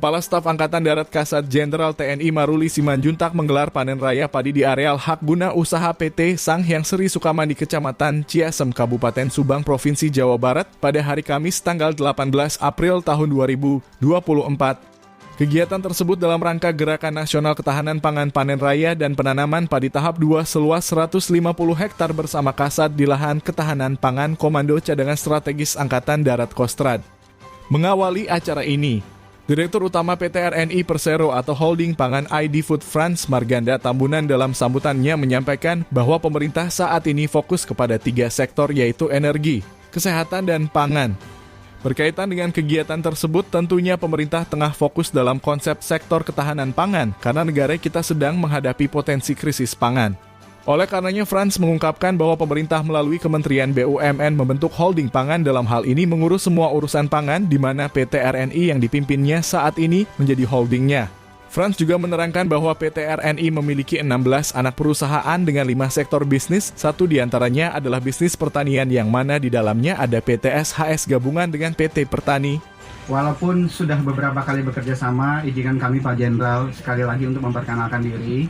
Kepala Staf Angkatan Darat Kasat Jenderal TNI Maruli Simanjuntak menggelar panen raya padi di areal hak guna usaha PT Sanghyang Sri Sukamandi Kecamatan Ciasem, Kabupaten Subang, Provinsi Jawa Barat pada hari Kamis tanggal 18 April tahun 2024. Kegiatan tersebut dalam rangka Gerakan Nasional Ketahanan Pangan Panen Raya dan Penanaman Padi Tahap 2 seluas 150 hektar bersama Kasat di Lahan Ketahanan Pangan Komando Cadangan Strategis Angkatan Darat Kostrad. Mengawali acara ini, Direktur Utama PT RNI Persero atau Holding Pangan ID Food France Marganda Tambunan dalam sambutannya menyampaikan bahwa pemerintah saat ini fokus kepada 3 sektor yaitu energi, kesehatan, dan pangan. Berkaitan dengan kegiatan tersebut, tentunya pemerintah tengah fokus dalam konsep sektor ketahanan pangan karena negara kita sedang menghadapi potensi krisis pangan. Oleh karenanya, Frans mengungkapkan bahwa pemerintah melalui Kementerian BUMN membentuk holding pangan dalam hal ini mengurus semua urusan pangan di mana PT RNI yang dipimpinnya saat ini menjadi holdingnya. Frans juga menerangkan bahwa PT RNI memiliki 16 anak perusahaan dengan 5 sektor bisnis, satu diantaranya adalah bisnis pertanian yang mana di dalamnya ada PT SHS gabungan dengan PT Pertani. Walaupun sudah beberapa kali bekerja sama, izinkan kami Pak Jenderal sekali lagi untuk memperkenalkan diri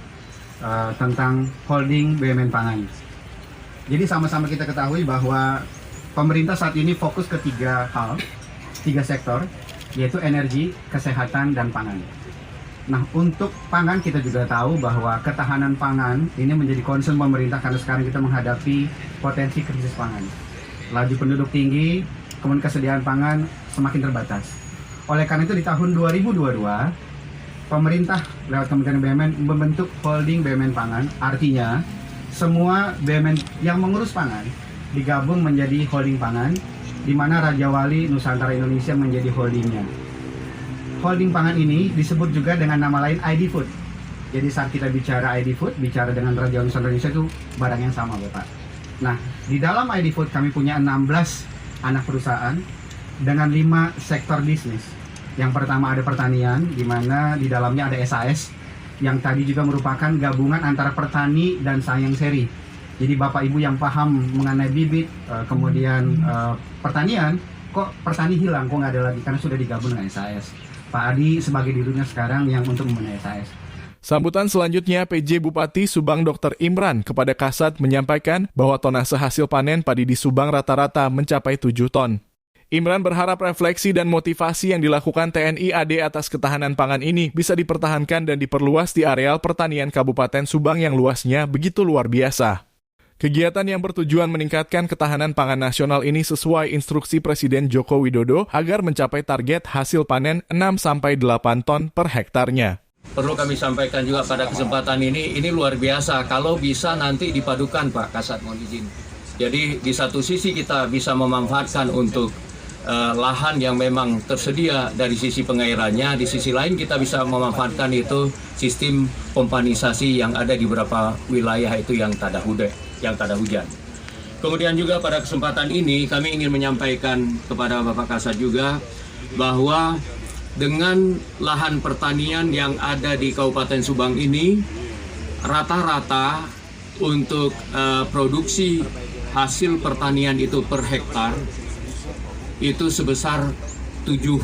tentang holding BUMN Pangan. Jadi sama-sama kita ketahui bahwa pemerintah saat ini fokus ke 3 sektor, yaitu energi, kesehatan, dan pangan. Nah, untuk pangan kita juga tahu bahwa ketahanan pangan ini menjadi concern pemerintah karena sekarang kita menghadapi potensi krisis pangan. Laju penduduk tinggi, kemudian kesediaan pangan semakin terbatas. Oleh karena itu di tahun 2022, pemerintah lewat Kementerian BUMN membentuk holding BUMN Pangan, artinya semua BUMN yang mengurus pangan digabung menjadi holding pangan, di mana Raja Wali Nusantara Indonesia menjadi holdingnya. Holding pangan ini disebut juga dengan nama lain ID Food. Jadi saat kita bicara ID Food, bicara dengan Raja Wali Nusantara Indonesia itu barang yang sama, Bapak. Nah, di dalam ID Food kami punya 16 anak perusahaan dengan 5 sektor bisnis. Yang pertama ada pertanian, di mana di dalamnya ada SAS, yang tadi juga merupakan gabungan antara petani dan Sanghyang Sri. Jadi Bapak Ibu yang paham mengenai bibit, kemudian pertanian, kok petani hilang, kok nggak ada lagi, karena sudah digabung dengan SAS. Pak Adi sebagai dirinya sekarang yang untuk membenahi SAS. Sambutan selanjutnya, PJ Bupati Subang Dr. Imran kepada Kasat menyampaikan bahwa tonase hasil panen padi di Subang rata-rata mencapai 7 ton. Imran berharap refleksi dan motivasi yang dilakukan TNI AD atas ketahanan pangan ini bisa dipertahankan dan diperluas di areal pertanian Kabupaten Subang yang luasnya begitu luar biasa. Kegiatan yang bertujuan meningkatkan ketahanan pangan nasional ini sesuai instruksi Presiden Joko Widodo agar mencapai target hasil panen 6-8 ton per hektarnya. Perlu kami sampaikan juga pada kesempatan ini luar biasa kalau bisa nanti dipadukan Pak Kasat, mohon izin. Jadi di satu sisi kita bisa memanfaatkan untuk lahan yang memang tersedia dari sisi pengairannya, di sisi lain kita bisa memanfaatkan itu sistem pompanisasi yang ada di beberapa wilayah itu yang tak ada hujan. Kemudian juga pada kesempatan ini kami ingin menyampaikan kepada Bapak Kasat juga bahwa dengan lahan pertanian yang ada di Kabupaten Subang ini rata-rata untuk produksi hasil pertanian itu per hektar itu sebesar 7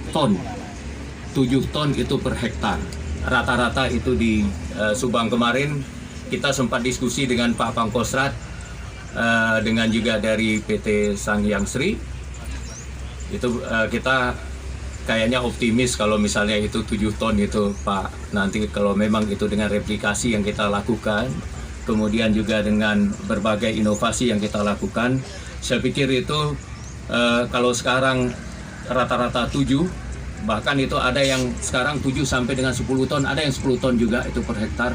ton. 7 ton itu per hektar. Rata-rata itu di Subang. Kemarin kita sempat diskusi dengan Pak Pangkostrat, dengan juga dari PT Sanghyang Sri. Itu kita kayaknya optimis kalau misalnya itu 7 ton itu Pak. Nanti kalau memang itu dengan replikasi yang kita lakukan, kemudian juga dengan berbagai inovasi yang kita lakukan, saya pikir itu kalau sekarang rata-rata 7, bahkan itu ada yang sekarang 7 sampai dengan 10 ton, ada yang 10 ton juga itu per hektar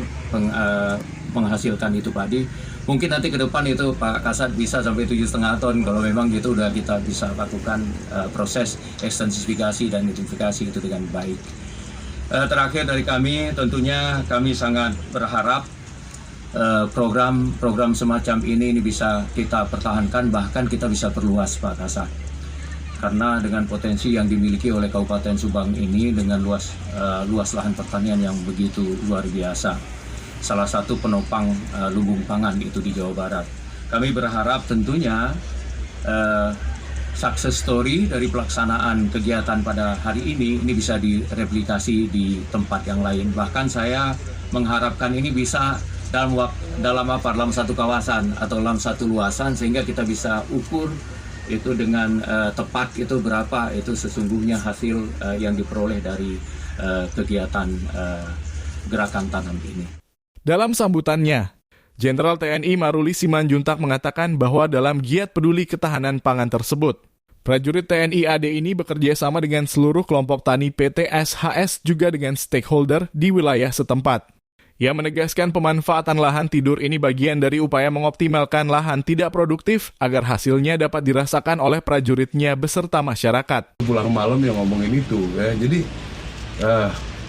menghasilkan itu padi. Mungkin nanti ke depan itu Pak Kasat bisa sampai 7,5 ton kalau memang itu udah kita bisa lakukan proses ekstensifikasi dan nitrifikasi itu dengan baik. Terakhir dari kami, tentunya kami sangat berharap program semacam ini bisa kita pertahankan, bahkan kita bisa perluas Pak Kasat. Karena dengan potensi yang dimiliki oleh Kabupaten Subang ini dengan luas lahan pertanian yang begitu luar biasa. Salah satu penopang lumbung pangan itu di Jawa Barat. Kami berharap tentunya success story dari pelaksanaan kegiatan pada hari ini bisa direplikasi di tempat yang lain. Bahkan saya mengharapkan ini bisa dalam satu kawasan atau dalam satu luasan, sehingga kita bisa ukur itu dengan tepat itu berapa itu sesungguhnya hasil yang diperoleh dari kegiatan gerakan tanam ini. Dalam sambutannya, Jenderal TNI Maruli Simanjuntak mengatakan bahwa dalam giat peduli ketahanan pangan tersebut, prajurit TNI AD ini bekerja sama dengan seluruh kelompok tani PT SHS juga dengan stakeholder di wilayah setempat. Ia menegaskan pemanfaatan lahan tidur ini bagian dari upaya mengoptimalkan lahan tidak produktif agar hasilnya dapat dirasakan oleh prajuritnya beserta masyarakat. Pulang malam yang ngomongin itu, ya. Jadi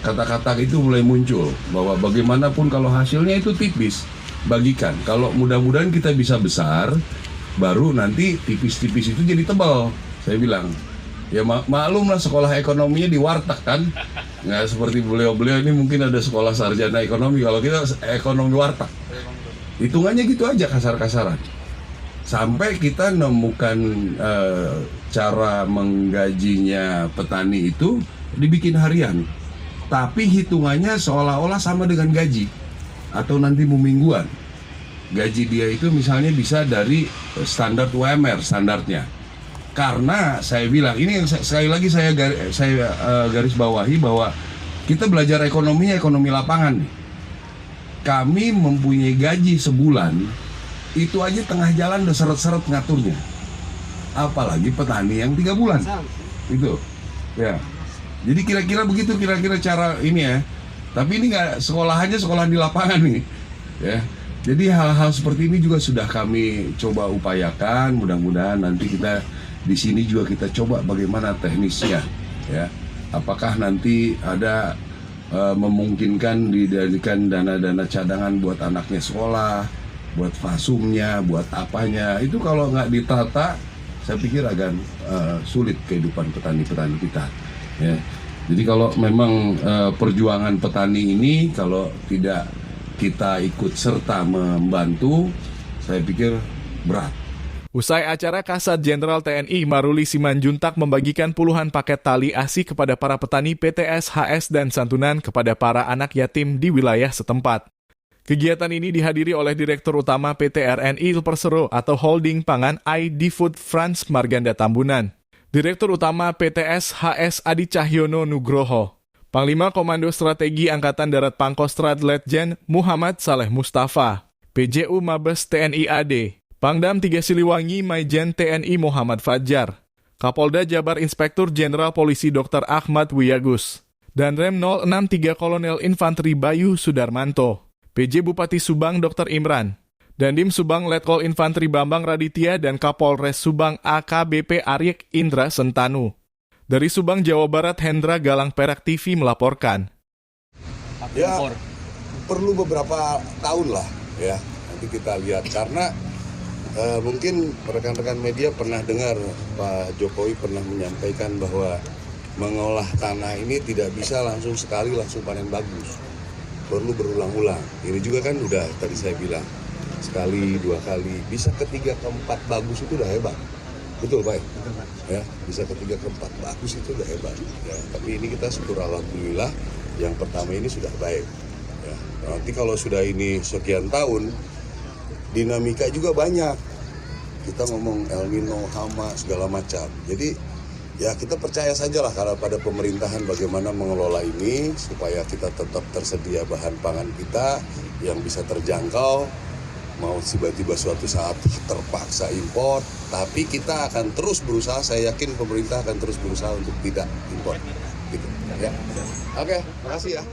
kata-kata itu mulai muncul bahwa bagaimanapun kalau hasilnya itu tipis, bagikan. Kalau mudah-mudahan kita bisa besar, baru nanti tipis-tipis itu jadi tebal. Saya bilang, ya maklum lah sekolah ekonominya di warteg kan. Nggak seperti beliau-beliau ini mungkin ada sekolah sarjana ekonomi, kalau kita ekonomi warteg. Hitungannya gitu aja kasar-kasaran. Sampai kita nemukan cara menggajinya petani itu dibikin harian. Tapi hitungannya seolah-olah sama dengan gaji. Atau nanti mingguan. Gaji dia itu misalnya bisa dari standar UMR standarnya. Karena saya bilang, ini yang sekali lagi saya garis bawahi bahwa kita belajar ekonominya ekonomi lapangan nih. Kami mempunyai gaji sebulan, itu aja tengah jalan udah seret-seret ngaturnya. Apalagi petani yang 3 bulan. Itu. Ya. Jadi kira-kira begitu cara ini ya. Tapi ini nggak sekolahannya sekolah di lapangan nih, ya. Jadi hal-hal seperti ini juga sudah kami coba upayakan. Mudah-mudahan nanti kita di sini juga kita coba bagaimana teknisnya, ya. Apakah nanti ada memungkinkan didirikan dana-dana cadangan buat anaknya sekolah, buat fasumnya, buat apanya. Itu kalau nggak ditata, saya pikir agak sulit kehidupan petani-petani kita, ya. Jadi kalau memang perjuangan petani ini kalau tidak kita ikut serta membantu, saya pikir berat. Usai acara, Kasat Jenderal TNI Maruli Simanjuntak membagikan puluhan paket tali ASI kepada para petani PT SHS dan santunan kepada para anak yatim di wilayah setempat. Kegiatan ini dihadiri oleh Direktur Utama PT RNI Persero atau Holding Pangan ID Food Frans Marganda Tambunan, Direktur Utama PT SHS Adi Cahyono Nugroho, Panglima Komando Strategi Angkatan Darat Pangkostrat Letjen Muhammad Saleh Mustafa, PJU Mabes TNI AD, Pangdam 3 Siliwangi Maijen TNI Muhammad Fajar, Kapolda Jabar Inspektur Jenderal Polisi Dr. Ahmad Wiyagus, dan Rem 063 Kolonel Infanteri Bayu Sudarmanto, PJ Bupati Subang Dr. Imran, Dandim Subang Letkol Infanteri Bambang Raditya dan Kapolres Subang AKBP Aryek Indra Sentanu. Dari Subang, Jawa Barat, Hendra Galang Perak TV melaporkan. Ya, perlu beberapa tahun lah ya, nanti kita lihat. Karena mungkin rekan-rekan media pernah dengar Pak Jokowi pernah menyampaikan bahwa mengolah tanah ini tidak bisa langsung sekali langsung panen bagus. Perlu berulang-ulang. Ini juga kan udah tadi saya bilang. Sekali, 2 kali, bisa ketiga, keempat bagus itu udah hebat. Betul Pak? Ya, bisa ketiga, keempat bagus itu udah hebat. Ya, tapi ini kita syukur alhamdulillah yang pertama ini sudah baik. Ya, nanti kalau sudah ini sekian tahun, dinamika juga banyak. Kita ngomong El Nino, hama, segala macam. Jadi ya kita percaya sajalah kalau pada pemerintahan bagaimana mengelola ini supaya kita tetap tersedia bahan pangan kita yang bisa terjangkau. Mau tiba-tiba suatu saat terpaksa impor, tapi kita akan terus berusaha, saya yakin pemerintah akan terus berusaha untuk tidak impor. Gitu. Ya. Oke, makasih ya.